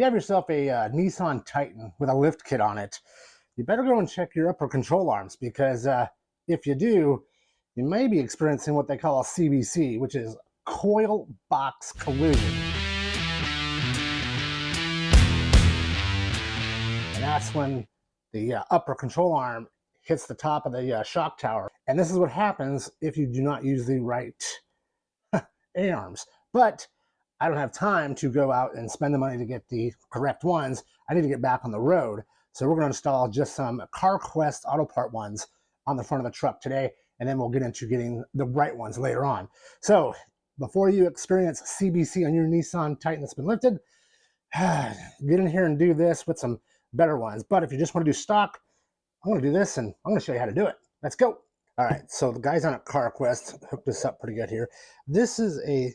you have yourself a Nissan Titan with a lift kit on it, you better go and check your upper control arms because if you do, you may be experiencing what they call a CBC, which is coil box collision. And that's when the upper control arm hits the top of the shock tower. And this is what happens if you do not use the right A-arms. But I don't have time to go out and spend the money to get the correct ones. I need to get back on the road. So we're going to install just some CarQuest Auto Part ones on the front of the truck today, and then we'll get into getting the right ones later on. So before you experience CBC on your Nissan Titan that's been lifted, get in here and do this with some better ones. But if you just want to do stock, I'm going to do this and I'm going to show you how to do it. Let's go. All right, so the guys on at CarQuest hooked this up pretty good here. This is a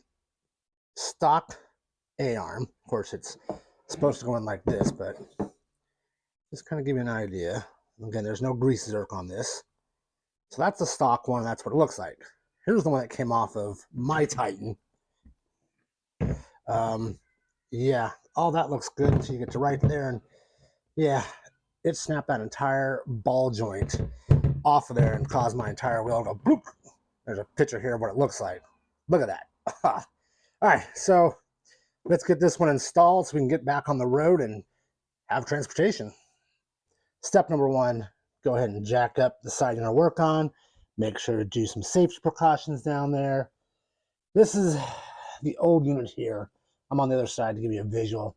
stock A-arm. Of course, it's supposed to go in like this, but just kind of give you an idea. Again, there's no grease zerk on this. So that's the stock one. That's what it looks like. Here's the one that came off of my Titan. Yeah, all that looks good until you get to right there. And yeah, it snapped that entire ball joint off of there and caused my entire wheel to go bloop. There's a picture here of what it looks like. Look at that. All right, so let's get this one installed so we can get back on the road and have transportation. Step number one, go ahead and jack up the side you're going to work on. Make sure to do some safety precautions down there. This is the old unit here. I'm on the other side to give you a visual.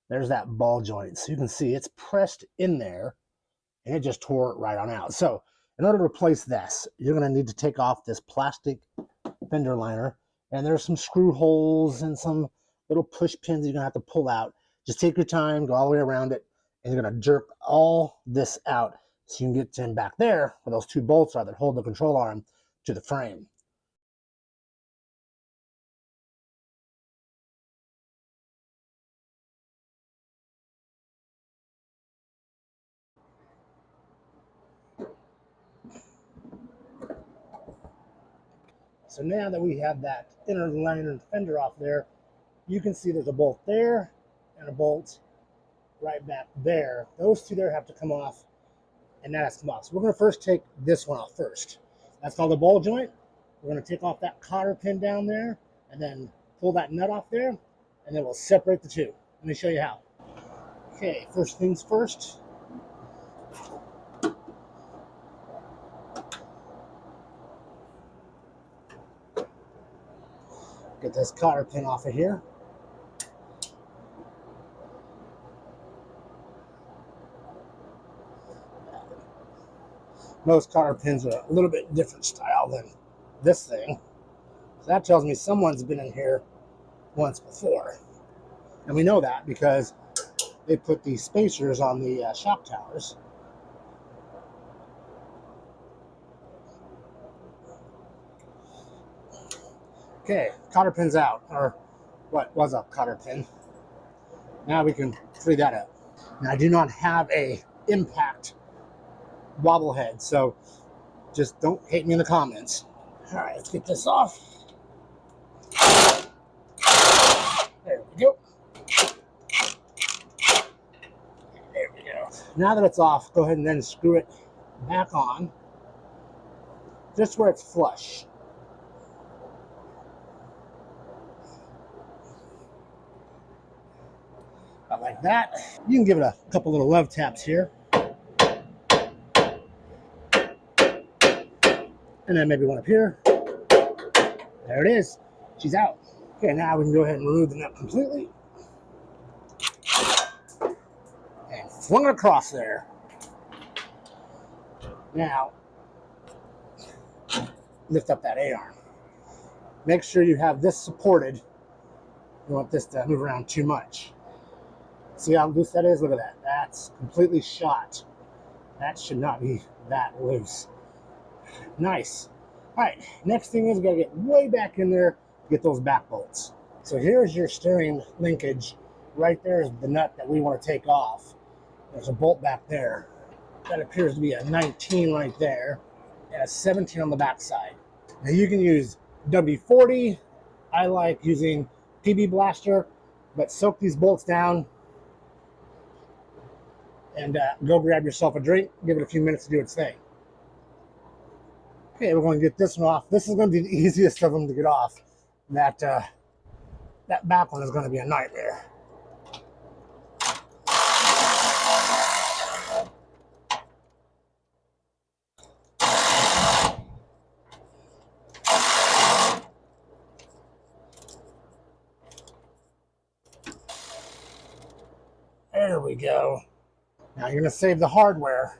There's that ball joint. So you can see it's pressed in there and it just tore it right on out. So in order to replace this, you're going to need to take off this plastic fender liner. And there's some screw holes and some little push pins you're going to have to pull out. Just take your time, go all the way around it, and you're going to jerk all this out so you can get in back there where those two bolts are that hold the control arm to the frame. So now that we have that inner liner and fender off there, you can see there's a bolt there and a bolt right back there. Those two there have to come off, and that has to come off. So we're going to first take this one off first. That's called a ball joint. We're going to take off that cotter pin down there and then pull that nut off there, and then we'll separate the two. Let me show you how. Okay, first things first. Get this cotter pin off of here. Most cotter pins are a little bit different style than this thing. So that tells me someone's been in here once before. And we know that because they put these spacers on the shock towers. Okay, cotter pin's out, or what was a cotter pin. Now we can free that up. Now I do not have a impact wobble head, so just don't hate me in the comments. All right, let's get this off. There we go. There we go. Now that it's off, go ahead and then screw it back on, just where it's flush. About like that. You can give it a couple little love taps here. And then maybe one up here. There it is. She's out. Okay, now we can go ahead and remove the nut completely. And flung it across there. Now, lift up that A-arm. Make sure you have this supported. You don't want this to move around too much. See how loose that is? Look at that. That's completely shot. That should not be that loose. Nice. All right, next thing is we gotta get way back in there to get those back bolts. So here's your steering linkage. Right there is the nut that we want to take off. There's a bolt back there. That appears to be a 19 right there and a 17 on the back side. Now you can use W40. I like using PB Blaster, but soak these bolts down and go grab yourself a drink. Give it a few minutes to do its thing. Okay, we're going to get this one off. This is going to be the easiest of them to get off. That back one is going to be a nightmare. There we go. Now you're going to save the hardware.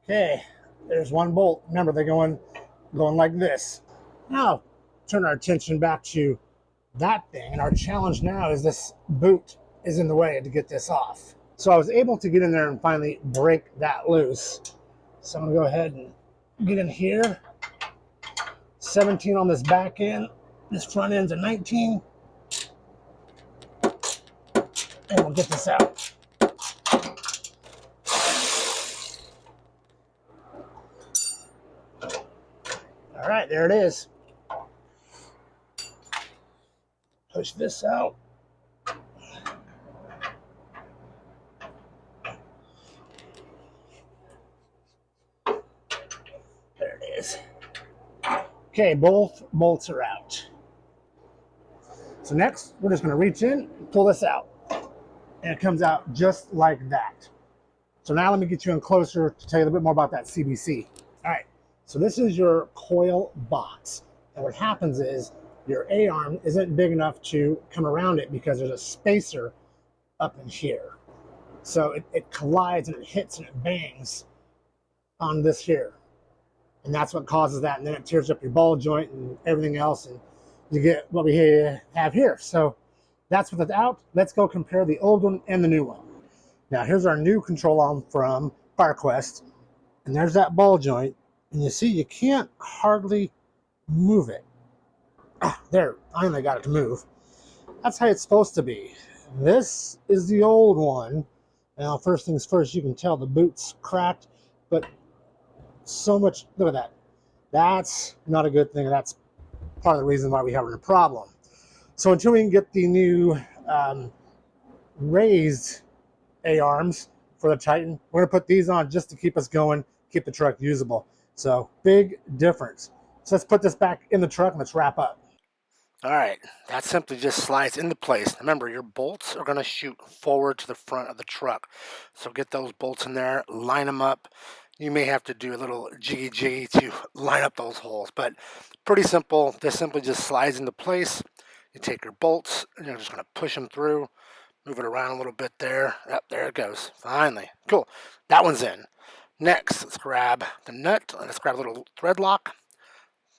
Okay, there's one bolt. Remember, they're going like this. Now, turn our attention back to that thing. And our challenge now is this boot is in the way to get this off. So I was able to get in there and finally break that loose. So I'm going to go ahead and get in here. 17 on this back end. This front end's a 19. And we'll get this out. All right, there it is. Push this out. There it is. Okay, both bolts are out. So next, we're just going to reach in, pull this out. And it comes out just like that. So now let me get you in closer to tell you a little bit more about that CBC. All right, so this is your coil box. And what happens is your A-arm isn't big enough to come around it because there's a spacer up in here. So it collides and it hits and it bangs on this here. And that's what causes that. And then it tears up your ball joint and everything else. And you get what we have here. So that's what's out. Let's go compare the old one and the new one. Now here's our new control arm from FireQuest. And there's that ball joint. And you see you can't hardly move it. There, finally got it to move. That's how it's supposed to be. This is the old one. Now first things first, you can tell the boot's cracked. But so much, look at that. That's not a good thing. That's part of the reason why we're having a problem. So until we can get the new raised A-arms for the Titan, we're going to put these on just to keep us going, keep the truck usable. So big difference. So let's put this back in the truck and let's wrap up. All right, that simply just slides into place. Remember, your bolts are going to shoot forward to the front of the truck. So get those bolts in there, line them up. You may have to do a little jiggy to line up those holes, but pretty simple. This simply just slides into place. You take your bolts and you're just going to push them through, move it around a little bit there. Yep, there it goes. Finally. Cool. That one's in. Next, let's grab the nut. Let's grab a little thread lock.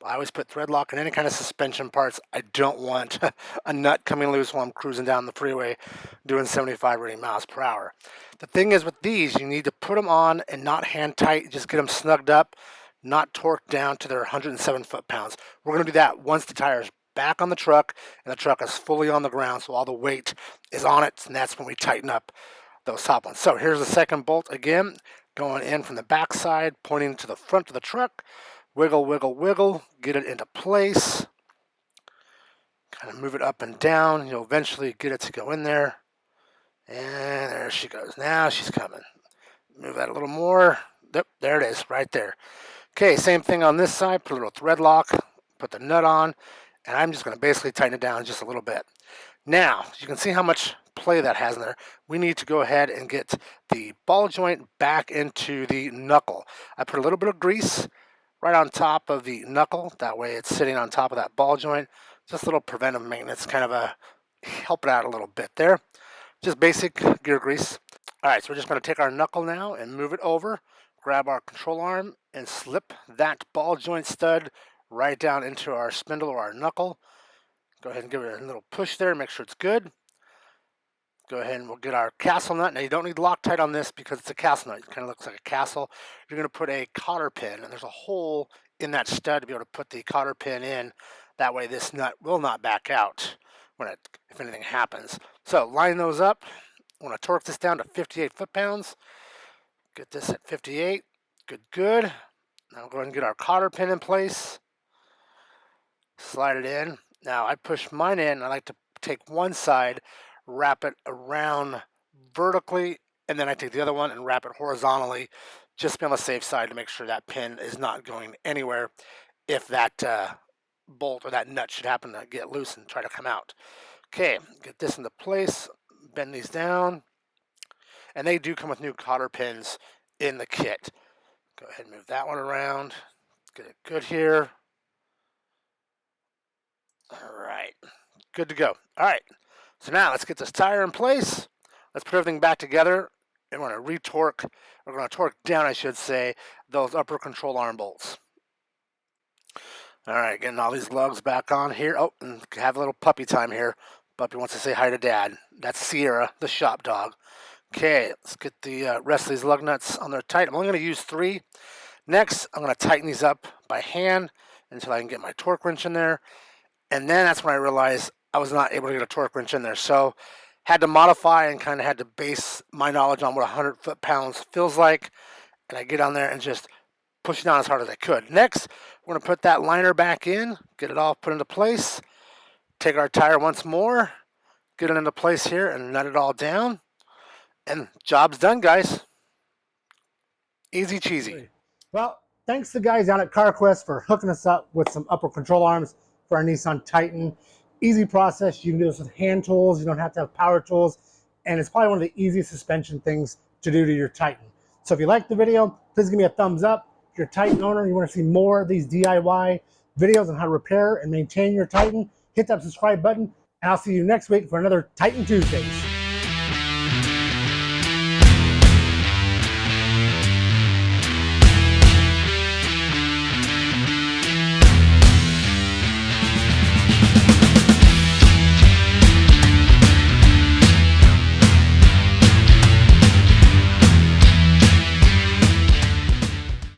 I always put thread lock in any kind of suspension parts. I don't want a nut coming loose while I'm cruising down the freeway doing 75 or 80 miles per hour. The thing is with these, you need to put them on and not hand tight. Just get them snugged up, not torqued down to their 107 foot-pounds. We're going to do that once the tire's back on the truck and the truck is fully on the ground, so all the weight is on it, and that's when we tighten up those top ones. So here's the second bolt again, going in from the back side, pointing to the front of the truck. Wiggle, wiggle, wiggle, get it into place. Kind of move it up and down. You'll eventually get it to go in there. And there she goes. Now she's coming. Move that a little more. Yep, there it is, right there. Okay, same thing on this side. Put a little thread lock, put the nut on, and I'm just going to basically tighten it down just a little bit. Now, you can see how much play that has in there. We need to go ahead and get the ball joint back into the knuckle. I put a little bit of grease right on top of the knuckle. That way it's sitting on top of that ball joint. Just a little preventive maintenance, kind of help it out a little bit there. Just basic gear grease. All right, so we're just going to take our knuckle now and move it over, grab our control arm, and slip that ball joint stud right down into our spindle or our knuckle. Go ahead and give it a little push there, make sure it's good. Go ahead and we'll get our castle nut. Now you don't need Loctite on this because it's a castle nut. It kind of looks like a castle. You're going to put a cotter pin, and there's a hole in that stud to be able to put the cotter pin in. That way this nut will not back out if anything happens. So line those up. I want to torque this down to 58 foot-pounds. Get this at 58. Good, good. Now we'll go ahead and get our cotter pin in place. Slide it in. Now I push mine in. I like to take one side, wrap it around vertically, and then I take the other one and wrap it horizontally, just to be on the safe side to make sure that pin is not going anywhere if that bolt or that nut should happen to get loose and try to come out. Okay, get this into place, bend these down, and they do come with new cotter pins in the kit. Go ahead and move that one around, get it good here. All right, good to go. All right, so now let's get this tire in place. Let's put everything back together, and we're going to re-torque, we're going to torque down, I should say, those upper control arm bolts. All right, getting all these lugs back on here. Oh, and have a little puppy time here. Puppy wants to say hi to Dad. That's Sierra, the shop dog. Okay, let's get the rest of these lug nuts on there tight. I'm only going to use 3. Next, I'm going to tighten these up by hand until I can get my torque wrench in there. And then that's when I realized I was not able to get a torque wrench in there. So had to modify and kind of had to base my knowledge on what 100 foot-pounds feels like. And I get on there and just push it down as hard as I could. Next, we're going to put that liner back in, get it all put into place. Take our tire once more, get it into place here, and nut it all down. And job's done, guys. Easy cheesy. Well, thanks to the guys down at CarQuest for hooking us up with some upper control arms for our Nissan Titan. Easy process. You can do this with hand tools. You don't have to have power tools. And it's probably one of the easiest suspension things to do to your Titan. So if you liked the video, please give me a thumbs up. If you're a Titan owner and you want to see more of these DIY videos on how to repair and maintain your Titan, hit that subscribe button. And I'll see you next week for another Titan Tuesdays.